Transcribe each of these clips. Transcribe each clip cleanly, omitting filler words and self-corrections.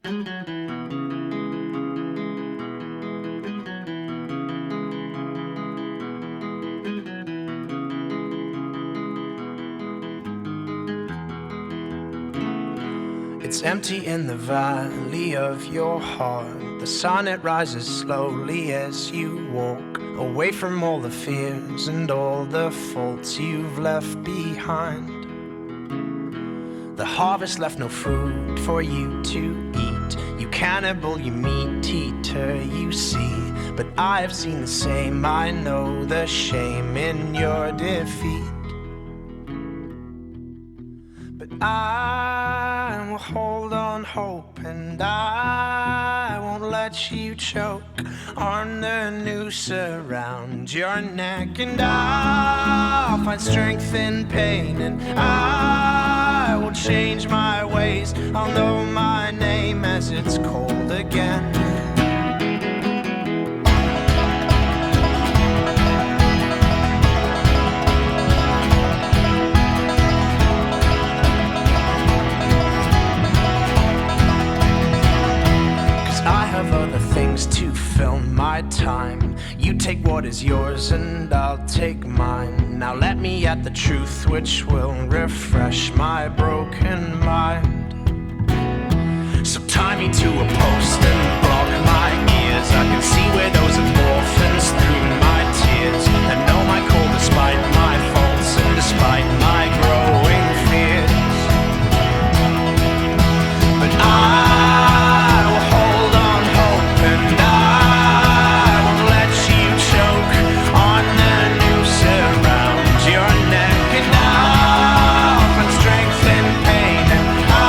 It's empty in the valley of your heart. The sun, it rises slowly as you walk away from all the fears and all the faults you've left behind. The harvest left no food for you to eat. You cannibal, you meat eater, you see. But I have seen the same, I know the shame in your defeat. But I will hold on hope, and I won't let you choke on the noose around your neck. And I'll find strength in pain, and I will change my ways. I'll know my name as it's cold again. To fill my time, you take what is yours and I'll take mine. Now let me at the truth which will refresh my broken mind. So tie me to a post and block my ears. I can see where those orphans through my tears, and know my call despite my faults and despite my growing fears. But I will hold on hope, and I won't let you choke on the noose around your neck. And I'll find strength in pain, and I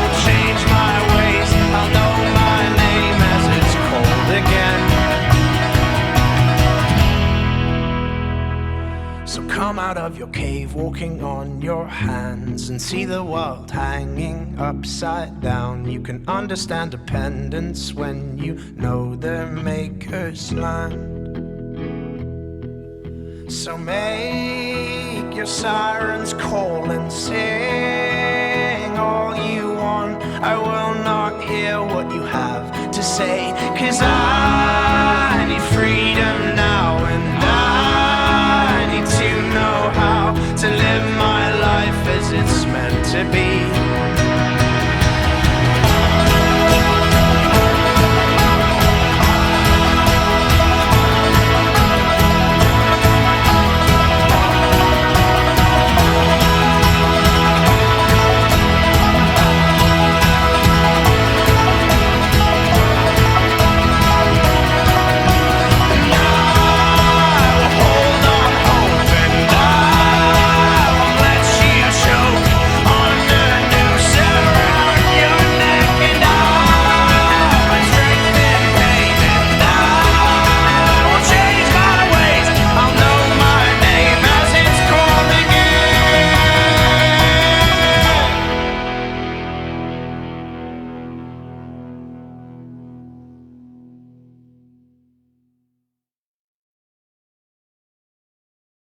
will change my ways. I'll know my name as it's cold again. So come out of your cave, walking on your hands, and see the world hanging upside down. You can understand dependence when you know their maker's land. So make your sirens call and sing all you want. I will not hear what you have to say, 'cause I